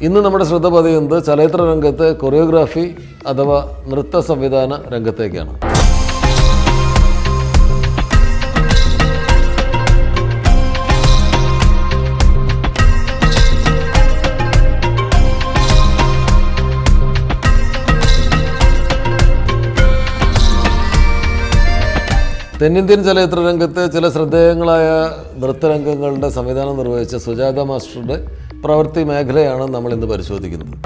ഇന്ന് നമ്മുടെ ശ്രദ്ധ പതിയുന്നത് ചലച്ചിത്ര രംഗത്തെ കൊറിയോഗ്രാഫി അഥവാ നൃത്ത സംവിധാന രംഗത്തേക്കാണ്. തെന്നിന്ത്യൻ ചലച്ചിത്ര രംഗത്തെ ചില ശ്രദ്ധേയങ്ങളായ നൃത്തരംഗങ്ങളുടെ സംവിധാനം നിർവഹിച്ച സുജാത മാസ്റ്ററുടെ പ്രവൃത്തി മേഖലയാണ് നമ്മൾ ഇന്ന് പരിശോധിക്കുന്നത്.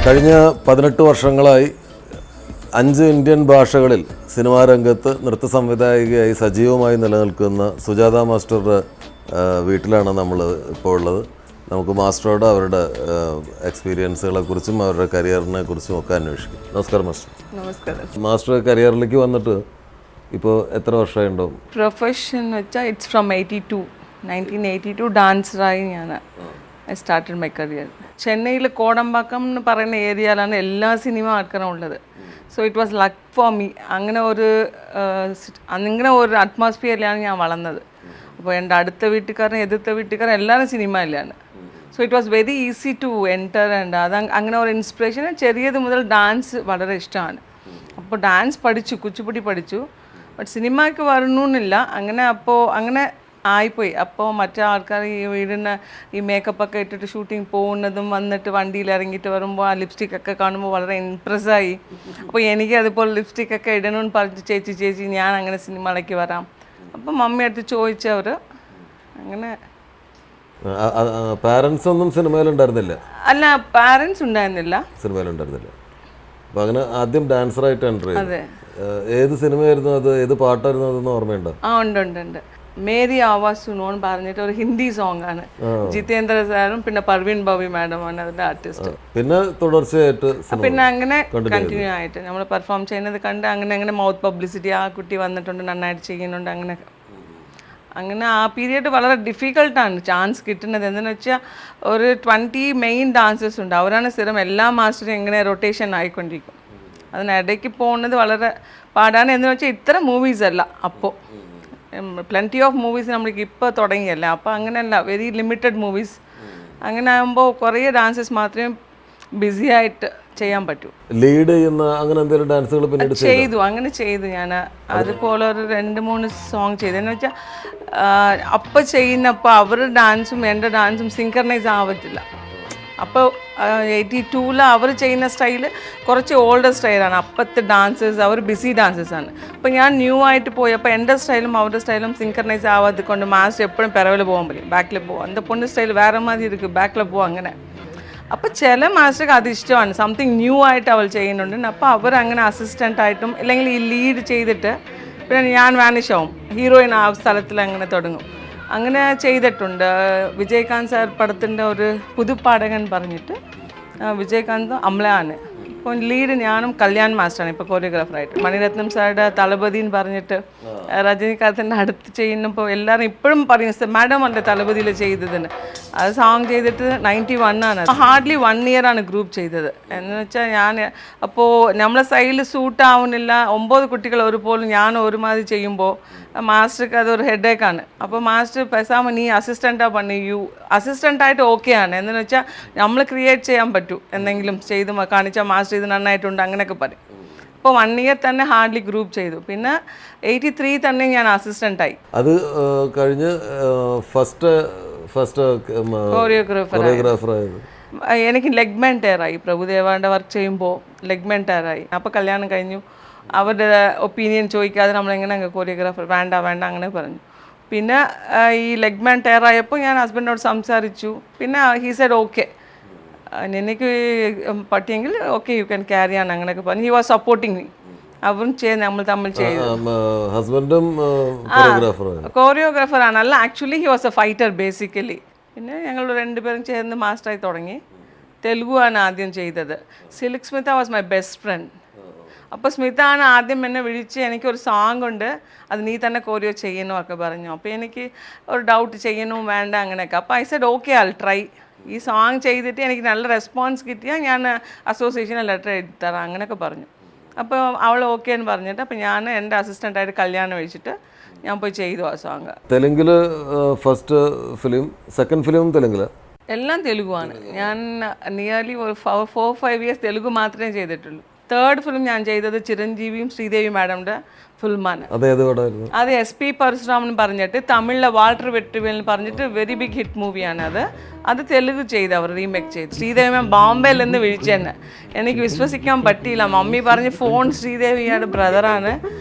കഴിഞ്ഞ 18 വർഷങ്ങളായി 5 ഇന്ത്യൻ ഭാഷകളിൽ സിനിമാ രംഗത്ത് നൃത്ത സംവിധായികയായി സജീവമായി നിലനിൽക്കുന്ന സുജാത മാസ്റ്ററുടെ വീട്ടിലാണ് നമ്മൾ ഇപ്പോൾ ഉള്ളത്. നമുക്ക് മാസ്റ്ററോട് അവരുടെ എക്സ്പീരിയൻസുകളെ കുറിച്ചും അവരുടെ കരിയറിനെ കുറിച്ചും ഒക്കെ അന്വേഷിക്കും. നമസ്കാരം മാസ്റ്റർ. നമസ്കാരം. മാസ്റ്റർ കരിയറിലേക്ക് വന്നിട്ട് ഇപ്പോൾ എത്ര വർഷമായിട്ടുണ്ടാവും? പ്രൊഫഷൻ വെച്ചാൽ ഇറ്റ്സ് ഫ്രം 1982 ഡാൻസറായി ഞാൻ ഐ സ്റ്റാർട്ടഡ് മൈ കരിയർ. ചെന്നൈയിൽ കോടമ്പാക്കം എന്ന് പറയുന്ന ഏരിയയിലാണ് എല്ലാ സിനിമ ആൾക്കാരും ഉള്ളത്. So it was luck for me. അങ്ങനെ ഒരു അറ്റ്മോസ്ഫിയറിലാണ് ഞാൻ വളർന്നത്. അപ്പോൾ എൻ്റെ അടുത്ത വീട്ടുകാരനും എതിർത്ത വീട്ടുകാരും എല്ലാവരും സിനിമയിലാണ്. So it was very easy to enter. And അങ്ങനെ ഒരു ഇൻസ്പിറേഷൻ ചെറിയത് മുതൽ ഡാൻസ് വളരെ ഇഷ്ടമാണ്. അപ്പോൾ ഡാൻസ് പഠിച്ചു, കുച്ചിപ്പുടി പഠിച്ചു. ബട്ട് സിനിമയ്ക്ക് വരണമെന്നില്ല. അങ്ങനെ ആയിപ്പോയി. അപ്പോൾ മറ്റേ ആൾക്കാർ ഈ വീടിന് ഈ മേക്കപ്പൊക്കെ ഇട്ടിട്ട് ഷൂട്ടിങ് പോകുന്നതും വന്നിട്ട് വണ്ടിയിൽ ഇറങ്ങിയിട്ട് വരുമ്പോൾ ആ ലിപ്സ്റ്റിക്കൊക്കെ കാണുമ്പോൾ വളരെ ഇംപ്രസ്സായി. അപ്പോൾ എനിക്ക് അതുപോലെ ലിപ്സ്റ്റിക്കൊക്കെ ഇടണമെന്ന് പറഞ്ഞ് ചേച്ചി ഞാൻ അങ്ങനെ സിനിമയിലേക്ക് വരാം. അപ്പം മമ്മി അടുത്ത് ചോദിച്ചവർ അങ്ങനെ. പാരൻസ് ഒന്നും സിനിമയിലുണ്ടായിരുന്നില്ല? അല്ല, പാരൻസ് ഉണ്ടായിരുന്നില്ല, സിനിമയിലുണ്ടായിരുന്നില്ല. അപ്പോൾ അങ്ങനെ ആദ്യം ഡാൻസറായിട്ട് എൻ്റർ ചെയ്തു. അതെ. ഏത് സിനിമയായിരുന്നു അത്? ഏത് പാട്ടായിരുന്നു അതെന്ന് ഓർമ്മയുണ്ടോ? ആ, ഉണ്ട്. മേരി ആവാസ് സുനോ എന്ന് പറഞ്ഞിട്ട് ഒരു ഹിന്ദി സോങ് ആണ്. ജിതേന്ദ്ര സാറും പിന്നെ പർവീൺ ഭവി മാഡമാണ് അതിന്റെ ആർട്ടിസ്റ്റ്. പിന്നെ തുടർച്ചയായിട്ട് പിന്നെ അങ്ങനെ കണ്ടിന്യൂ ആയിട്ട് നമ്മൾ പെർഫോം ചെയ്യുന്നത് കണ്ട് അങ്ങനെ മൗത്ത് പബ്ലിസിറ്റി, ആ കുട്ടി വന്നിട്ടുണ്ട്, നന്നായിട്ട് ചെയ്യുന്നുണ്ട്. അങ്ങനെ ആ പീരിയഡ് വളരെ ഡിഫിക്കൽട്ടാണ് ചാൻസ് കിട്ടുന്നത്. എന്തെന്ന് വെച്ചാൽ ഒരു 20 മെയിൻ ഡാൻസേഴ്സ് ഉണ്ട്. അവരാണ് സ്ഥിരം എല്ലാ മാസ്റ്ററും ഇങ്ങനെ റൊട്ടേഷൻ ആയിക്കൊണ്ടിരിക്കും. അതിനിടയ്ക്ക് പോകുന്നത് വളരെ പാടാണ്. എന്ന് വെച്ചാൽ ഇത്ര മൂവീസ് അല്ല, അപ്പോൾ പ്ലെൻറ്റി ഓഫ് മൂവീസ് നമ്മൾക്ക് ഇപ്പോൾ തുടങ്ങിയല്ല. അപ്പോൾ അങ്ങനെയല്ല, വെരി ലിമിറ്റഡ് മൂവീസ്. അങ്ങനെ ആകുമ്പോൾ കുറേ ഡാൻസസ് മാത്രമേ ബിസി ആയിട്ട് ചെയ്യാൻ പറ്റൂ. ലീഡ് ചെയ്യുന്ന അങ്ങനെ എന്തെങ്കിലും ഡാൻസുകൾ ചെയ്തു ഞാൻ. അതുപോലെ ഒരു 2-3 സോങ് ചെയ്തു. എന്ന് വെച്ചാൽ അപ്പം ചെയ്യുന്നപ്പോൾ അവരുടെ ഡാൻസും എൻ്റെ ഡാൻസും സിങ്കർണൈസ് ആവത്തില്ല. അപ്പോൾ 82-ൽ അവർ ചെയ്യുന്ന സ്റ്റൈല് കുറച്ച് ഓൾഡർ സ്റ്റൈലാണ്. അപ്പത്തെ ഡാൻസേഴ്സ് അവർ ബിസി ഡാൻസേഴ്സാണ്. അപ്പോൾ ഞാൻ ന്യൂ ആയിട്ട് പോയി. അപ്പോൾ എൻ്റെ സ്റ്റൈലും അവരുടെ സ്റ്റൈലും സിങ്കർണൈസ് ആവാതെ കൊണ്ട് മാസ്റ്റർ എപ്പോഴും പിറവിൽ പോകാൻ പറ്റും, ബാക്കിൽ പോകും. എൻ്റെ പൊണ്ണ് സ്റ്റൈൽ വേറെ മാതിരി ഇരിക്കും, ബാക്കിൽ പോകും. അങ്ങനെ അപ്പോൾ ചില മാസ്റ്റർക്ക് അത് ഇഷ്ടമാണ്, സംതിങ് ന്യൂ ആയിട്ട് അവൾ ചെയ്യുന്നുണ്ട്. അപ്പോൾ അവരങ്ങനെ അസിസ്റ്റൻ്റായിട്ടും അല്ലെങ്കിൽ ഈ ലീഡ് ചെയ്തിട്ട് പിന്നെ ഞാൻ വാനിഷ് ആവും, ഹീറോയിൻ ആ സ്ഥലത്തിൽ അങ്ങനെ തുടങ്ങും. അങ്ങനെ ചെയ്തിട്ടുണ്ട്. വിജയകാന്ത് സാർ പടത്തിൻ്റെ ഒരു പുതുപ്പാടകൻ പറഞ്ഞിട്ട് വിജയകാന്ത് അമ്ലയാണ്. ഇപ്പോൾ ലീഡ് ഞാനും കല്യാൺ മാസ്റ്ററാണ് ഇപ്പോൾ കൊറിയോഗ്രാഫറായിട്ട്. മണിരത്നം സാറുടെ തലപതി എന്ന് പറഞ്ഞിട്ട് രജനികാന്തിൻ്റെ അടുത്ത് ചെയ്യുന്നപ്പോൾ എല്ലാവരും ഇപ്പോഴും പറയും മാഡം അല്ലേ തലപതിയിൽ ചെയ്തതെന്ന്. അത് സോങ് ചെയ്തിട്ട് 91 ആണ്. ഹാർഡ്ലി 1 year ആണ് ഗ്രൂപ്പ് ചെയ്തത്. എന്ന് വെച്ചാൽ ഞാൻ അപ്പോൾ നമ്മളെ സൈഡിൽ സൂട്ട് ആവുന്നില്ല. 9 കുട്ടികൾ ഒരുപോലും ഞാൻ ഒരുമാതിരി ചെയ്യുമ്പോൾ മാസ്റ്റർക്ക് അതൊരു ഹെഡേക്കാണ്. അപ്പോൾ മാസ്റ്റർ പെസാമ നീ അസിസ്റ്റൻ്റാണ് പണി, അസിസ്റ്റൻ്റായിട്ട് ഓക്കെയാണ്. എന്ന് വെച്ചാൽ നമ്മൾ ക്രിയേറ്റ് ചെയ്യാൻ പറ്റൂ, എന്തെങ്കിലും ചെയ്ത് കാണിച്ചാൽ മാസ്റ്റർ ഇത് നന്നായിട്ടുണ്ട് അങ്ങനെയൊക്കെ പറയും. അപ്പോൾ 1 year തന്നെ ഹാർഡ്ലി ഗ്രൂപ്പ് ചെയ്തു. പിന്നെ 83 തന്നെ ഞാൻ അസിസ്റ്റൻ്റായി. അത് കഴിഞ്ഞ് ഫസ്റ്റ് കൊറിയോഗ്രാഫറായത് എനിക്ക് ലെഗ്മെൻ ടയറായി. പ്രഭുദേവാൻ്റെ വർക്ക് ചെയ്യുമ്പോൾ ലെഗ്മെൻ ടയറായി. അപ്പോൾ കല്യാണം കഴിഞ്ഞു. അവരുടെ ഒപ്പീനിയൻ ചോദിക്കാതെ നമ്മളെങ്ങനെ കൊറിയോഗ്രാഫർ വേണ്ട അങ്ങനെ പറഞ്ഞു. പിന്നെ ഈ ലെഗ്മാൻ ടയറായപ്പോൾ ഞാൻ ഹസ്ബൻഡിനോട് സംസാരിച്ചു. പിന്നെ ഹീ സെഡ് ഓക്കെ, എനിക്ക് പറ്റിയെങ്കിൽ ഓക്കെ യു ക്യാൻ ക്യാരി ആണ് അങ്ങനെയൊക്കെ പറഞ്ഞു. He was supporting me. അവരും നമ്മൾ തമ്മിൽ ചെയ്തു. ഹസ്ബൻഡും കൊറിയോഗ്രാഫറാണ്. അല്ല, actually he was A fighter basically. പിന്നെ ഞങ്ങൾ 2 പേരും ചേർന്ന് മാസ്റ്ററായി തുടങ്ങി. തെലുഗു ആണ് ആദ്യം ചെയ്തത്. Silk Smitha was my best friend. അപ്പോൾ സ്മിതാണ് ആദ്യം എന്നെ വിളിച്ച് എനിക്കൊരു സോങ് ഉണ്ട്, അത് നീ തന്നെ കോരിയോ ചെയ്യണമൊക്കെ പറഞ്ഞു. അപ്പോൾ എനിക്ക് ഒരു ഡൗട്ട് ചെയ്യണോ വേണ്ട അങ്ങനെയൊക്കെ. അപ്പോൾ I said okay I will try. ഈ സോങ് ചെയ്തിട്ട് എനിക്ക് നല്ല റെസ്പോൺസ് കിട്ടിയാൽ ഞാൻ അസോസിയേഷനിൽ ലെറ്റർ എഴുതി തരാം അങ്ങനെയൊക്കെ പറഞ്ഞു. അപ്പോൾ അവൾ ഓക്കെ എന്ന് പറഞ്ഞിട്ട് അപ്പോൾ ഞാൻ എൻ്റെ അസിസ്റ്റൻ്റായിട്ട് കല്യാണം കഴിച്ചിട്ട് ഞാൻ പോയി ചെയ്തു ആ സോങ്. തെലുങ്കിൽ ഫസ്റ്റ് ഫിലിം, സെക്കൻഡ് ഫിലിം തെലുങ്കിൽ? എല്ലാം തെലുഗുവാണ്. ഞാൻ നിയർലി ഒരു 4-5 ഇയേഴ്സ് തെലുഗു മാത്രമേ ചെയ്തിട്ടുള്ളൂ. തേർഡ് ഫിലിം ഞാൻ ചെയ്തത് ചിരഞ്ജീവിയും ശ്രീദേവി മാഡമിൻ്റെ ഫിലിമാണ്. അത് SP പരശുരാമൻ പറഞ്ഞിട്ട് തമിഴിലെ വാൾട്ടർ വെട്രിവേൽ പറഞ്ഞിട്ട് വെരി ബിഗ് ഹിറ്റ് മൂവിയാണ്. അത് തെലുഗു ചെയ്ത് അവർ റീമേക്ക് ചെയ്തു. ശ്രീദേവി മാം ബോംബെയിൽ നിന്ന് വിളിച്ചെന്നെ, എനിക്ക് വിശ്വസിക്കാൻ പറ്റിയില്ല. മമ്മി പറഞ്ഞ് ഫോൺ ശ്രീദേവിയുടെ ബ്രദറാണ്,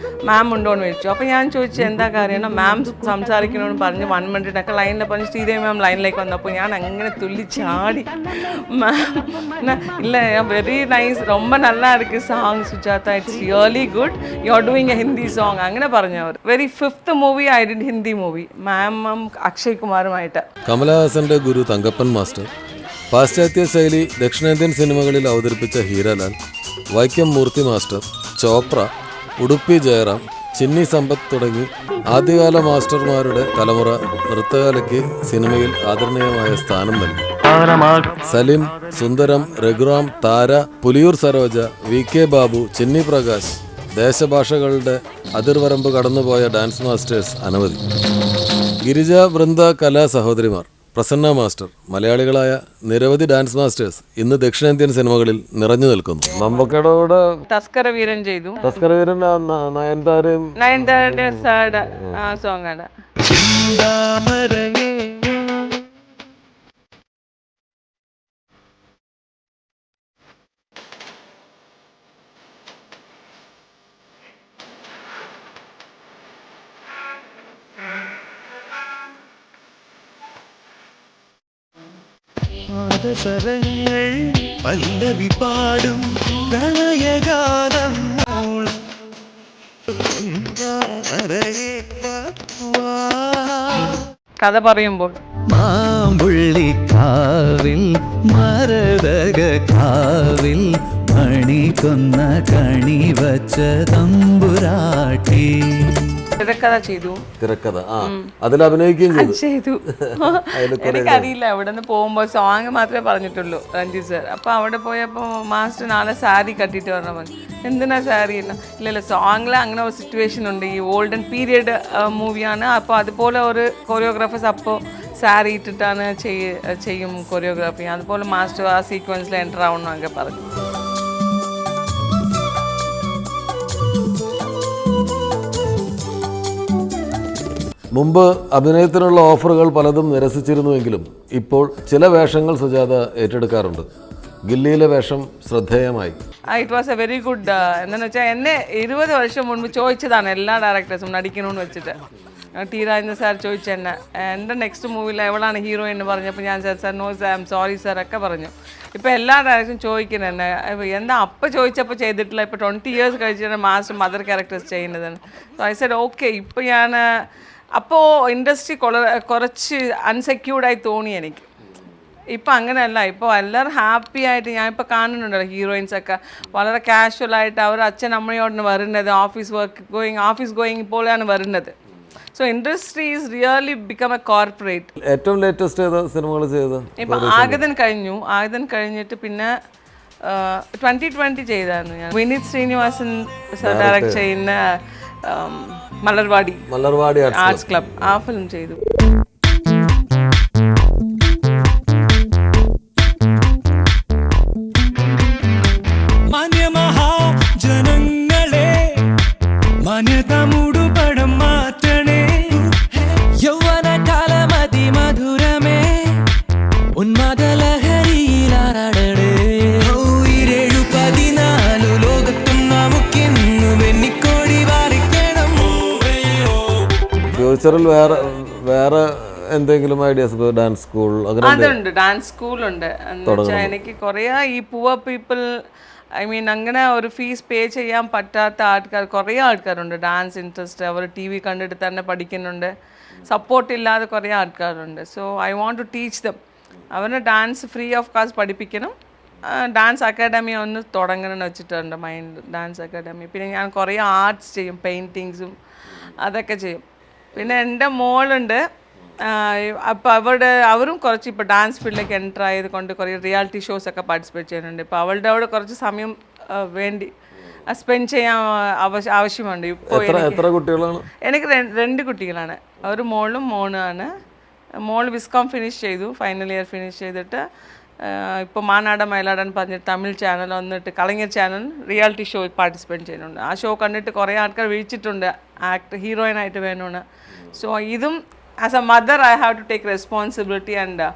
മാം ഉണ്ടോയെന്ന് വിളിച്ചു. അപ്പോൾ ഞാൻ ചോദിച്ചു എന്താ കാര്യം, മാം സംസാരിക്കണമെന്ന് പറഞ്ഞ് 1 മിനിറ്റിനൊക്കെ ലൈനിൽ പറഞ്ഞ് ശ്രീദേവി മാം ലൈനിലേക്ക് വന്നപ്പോൾ ഞാൻ അങ്ങനെ തുള്ളി ചാടി. മാം ഇല്ല വെരി നൈസ്, ரொம்ப நல்லா இருக்கு song Sujatha, it's really good, you are doing a Hindi song അങ്ങനെ പറഞ്ഞു അവർ. Very 5th movie I did Hindi movie മാമും അക്ഷയ് കുമാറുമായിട്ട്. കമലഹാസന്റെ ഗുരു തങ്കപ്പൻ മാസ്റ്റർ പാശ്ചാത്യ ശൈലി ദക്ഷിണേന്ത്യൻ സിനിമകളിൽ അവതരിപ്പിച്ച ഹീരാലാൽ, വൈക്കം മൂർത്തി മാസ്റ്റർ, ചോപ്ര, ഉടുപ്പി ജയറാം, ചിന്നി സമ്പത്ത് തുടങ്ങി ആദ്യകാല മാസ്റ്റർമാരുടെ തലമുറ നൃത്തകലയ്ക്ക് സിനിമയിൽ ആദരണീയമായ സ്ഥാനം നൽകി. സലിം, സുന്ദരം, രഘുറാം, താര, പുലിയൂർ സരോജ, VK ബാബു, ചിന്നി പ്രകാശ്, ദേശഭാഷകളുടെ അതിർവരമ്പ് കടന്നുപോയ ഡാൻസ് മാസ്റ്റേഴ്സ് അനവധി. ഗിരിജ, വൃന്ദ, കലാ സഹോദരിമാർ, പ്രസന്ന മാസ്റ്റർ, മലയാളികളായ നിരവധി ഡാൻസ് മാസ്റ്റേഴ്സ് ഇന്ന് ദക്ഷിണേന്ത്യൻ സിനിമകളിൽ നിറഞ്ഞു നിൽക്കുന്നു. മമ്മൂക്കയുടെ കൂടെ തസ്കര വീരൻ ചെയ്തു. തസ്കര വീരൻ നയൻതാരയും സോങ് ആണ്. പല്ലവി പാടും പ്രണയഗാനം കഥ പറയുമ്പോൾ മാമ്പുള്ളിക്കാവിൽ മരതക കാവിൽ മണി കൊന്ന കണി വച്ച തമ്പുരാട്ടി. തിരക്കഥ ചെയ്തു. തിരക്കഥ അതിൽ അഭിനയിക്കുകയും ചെയ്തു. എനിക്കറിയില്ല, അവിടെ നിന്ന് പോകുമ്പോൾ സോങ് മാത്രമേ പറഞ്ഞിട്ടുള്ളൂ രഞ്ജിത്ത് സർ. അപ്പോൾ അവിടെ പോയപ്പോൾ മാസ്റ്റർ നാളെ സാരി കട്ടിട്ട് പറഞ്ഞ പറഞ്ഞു. എന്തിനാ സാരി? ഇല്ലല്ല, സോങ്ങിൽ അങ്ങനെ ഒരു സിറ്റുവേഷൻ ഉണ്ട്, ഈ ഓൾഡൻ പീരിയഡ് മൂവിയാണ്. അപ്പോൾ അതുപോലെ ഒരു കൊറിയോഗ്രാഫേഴ്സ് അപ്പോൾ സാരി ഇട്ടിട്ടാണ് ചെയ്യും കൊറിയോഗ്രാഫി. അതുപോലെ മാസ്റ്റർ ആ സീക്വൻസിൽ എൻ്റർ ആവണമെന്നൊക്കെ പറഞ്ഞു. മുമ്പ് അഭിനയത്തിനുള്ള ഓഫറുകൾ പലതും നിരസിച്ചിരുന്നുവെങ്കിലും ഇപ്പോൾ ചില വേഷങ്ങൾ സുജാത ഏറ്റെടുക്കാറുണ്ട്. ഗില്ലിയിലെ വേഷം ശ്രദ്ധേയമായി. It was A very good. എന്താണെന്ന് വെച്ചാൽ എന്നെ 20 വർഷം മുൻപ് ചോദിച്ചതാണ് എല്ലാ ഡയറക്ടേഴ്സും നടിക്കണമെന്ന് വെച്ചിട്ട്. ടി രാജേന്ദ്രൻ സാർ ചോദിച്ചെന്നെ എൻ്റെ നെക്സ്റ്റ് മൂവിയിൽ എവളാണ് ഹീറോയിൻ എന്ന് പറഞ്ഞപ്പോൾ ഞാൻ sir no sir, I am sorry sir ഒക്കെ പറഞ്ഞു. ഇപ്പോൾ എല്ലാ ഡയറക്ടറും ചോദിക്കുന്നത് എന്നെ എന്താ അപ്പം ചോദിച്ചപ്പോൾ ചെയ്തിട്ടില്ല, ഇപ്പോൾ 20 years കഴിച്ചിട്ട് മാസ്റ്റർ മദർ ക്യാരക്ടേഴ്സ് ചെയ്യുന്നതാണ്. So I said okay. ഇപ്പോൾ ഞാൻ അപ്പോൾ ഇൻഡസ്ട്രി കുറച്ച് അൺസെക്യൂർഡായി തോന്നി എനിക്ക്. ഇപ്പം അങ്ങനെയല്ല, ഇപ്പോൾ എല്ലാവരും ഹാപ്പി ആയിട്ട് ഞാൻ ഇപ്പോൾ കാണുന്നുണ്ടല്ലോ ഹീറോയിൻസൊക്കെ വളരെ കാഷ്വലായിട്ട് അവർ അച്ഛനമ്മയോടാണ് വരുന്നത്, ഓഫീസ് ഗോയിങ് പോലെയാണ് വരുന്നത്. So industry is really become A corporate. ഏറ്റവും ലേറ്റസ്റ്റ് ഏതാ സിനിമകൾ ചെയ്തത്? ഇപ്പം ആഗതൻ കഴിഞ്ഞിട്ട് പിന്നെ 2020 ചെയ്തായിരുന്നു ഞാൻ. വിനീത് ശ്രീനിവാസൻ ഡയറക്ട് ചെയ്യുന്ന മലർവാടി ആർട്സ് ക്ലബ്, ആ ഫിലിം ചെയ്തു. മാന്യമഹാജനങ്ങളെ മാന്യതമുടുപടം മാറ്റണേ, യൗവന കാലമതി മധുരമേ ഉന്മാദലഹരിയിലാടണേ. 14 ലോകത്തും നമുക്കിന്നു വെന്നിക്കോടി വാരിക്കണം. ഫ്യൂച്ചറിൽ വേറെ എന്തെങ്കിലും ഐഡിയാസ്? ഡാൻസ് സ്കൂൾ അതുണ്ട്, ഡാൻസ് സ്കൂളുണ്ട്. എന്നുവെച്ചാൽ എനിക്ക് കുറേ ഈ പുവർ പീപ്പിൾ, ഐ മീൻ അങ്ങനെ ഒരു ഫീസ് പേ ചെയ്യാൻ പറ്റാത്ത ആൾക്കാർ കുറേ ആൾക്കാരുണ്ട്. ഡാൻസ് ഇൻട്രസ്റ്റ്, അവർ TV കണ്ടിട്ട് തന്നെ പഠിക്കുന്നുണ്ട്. സപ്പോർട്ട് ഇല്ലാതെ കുറേ ആൾക്കാരുണ്ട്. So I want to teach them. അവരെ ഡാൻസ് ഫ്രീ ഓഫ് കാസ്റ്റ് പഠിപ്പിക്കണം. ഡാൻസ് അക്കാഡമി ഒന്ന് തുടങ്ങണമെന്ന് വെച്ചിട്ടുണ്ട്, മൈൻഡ് ഡാൻസ് അക്കാഡമി. പിന്നെ ഞാൻ കുറേ ആർട്സ് ചെയ്യും, പെയിൻറ്റിങ്സും അതൊക്കെ ചെയ്യും. പിന്നെ എൻ്റെ മോളുണ്ട്, അപ്പോൾ അവരും കുറച്ച് ഇപ്പോൾ ഡാൻസ് ഫീൽഡിലേക്ക് എൻ്റർ ആയതുകൊണ്ട് കുറേ റിയാലിറ്റി ഷോസ് ഒക്കെ പാർട്ടിസിപ്പേറ്റ് ചെയ്യുന്നുണ്ട്. ഇപ്പോൾ അവളുടെ അവിടെ കുറച്ച് സമയം വേണ്ടി സ്പെൻഡ് ചെയ്യാൻ ആവശ്യമുണ്ട്. ഇപ്പോൾ എത്ര കുട്ടികളാണ്? എനിക്ക് രണ്ട് കുട്ടികളാണ്, ഒരു മോളും മോനുമാണ്. മോൾ വിസ്കോം ഫിനിഷ് ചെയ്തു, ഫൈനൽ ഇയർ ഫിനിഷ് ചെയ്തിട്ട് ഇപ്പോൾ മാനാടൻ മയിലാടൻ പറഞ്ഞിട്ട് തമിഴ് ചാനൽ വന്നിട്ട് കളങ്ങർ ചാനൽ റിയാലിറ്റി ഷോ പാർട്ടിസിപ്പേറ്റ് ചെയ്യുന്നുണ്ട്. ആ ഷോ കണ്ടിട്ട് കുറേ ആൾക്കാർ വിളിച്ചിട്ടുണ്ട് ഹീറോയിനായിട്ട് വേണമെന്ന്. സോ ഇതും as a mother I have to take responsibility and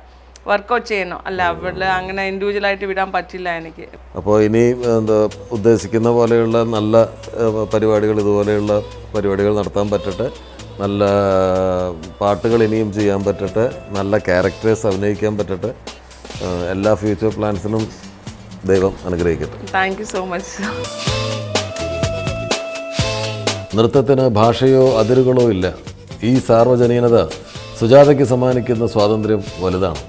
work out ചെയ്യണം. അല്ല അവിടെ അങ്ങനെ ഇൻഡിവിജ്വലായിട്ട് വിടാൻ പറ്റില്ല എനിക്ക്. അപ്പോൾ ഇനി എന്താ ഉദ്ദേശിക്കുന്ന പോലെയുള്ള നല്ല പരിപാടികൾ, ഇതുപോലെയുള്ള പരിപാടികൾ നടത്താൻ പറ്റട്ടെ, നല്ല പാട്ടുകൾ ഇനിയും ചെയ്യാൻ പറ്റട്ടെ, നല്ല ക്യാരക്ടേഴ്സ് അഭിനയിക്കാൻ പറ്റട്ടെ. എല്ലാ ഫ്യൂച്ചർ പ്ലാൻസിനും ദൈവം അനുഗ്രഹിക്കട്ടെ. Thank you so much. നൃത്തത്തിന് ഭാഷയോ അതിരുകളോ ഇല്ല. ഈ സാർവജനീനത സുജാതയ്ക്ക് സമ്മാനിക്കുന്ന സ്വാതന്ത്ര്യം വലുതാണ്.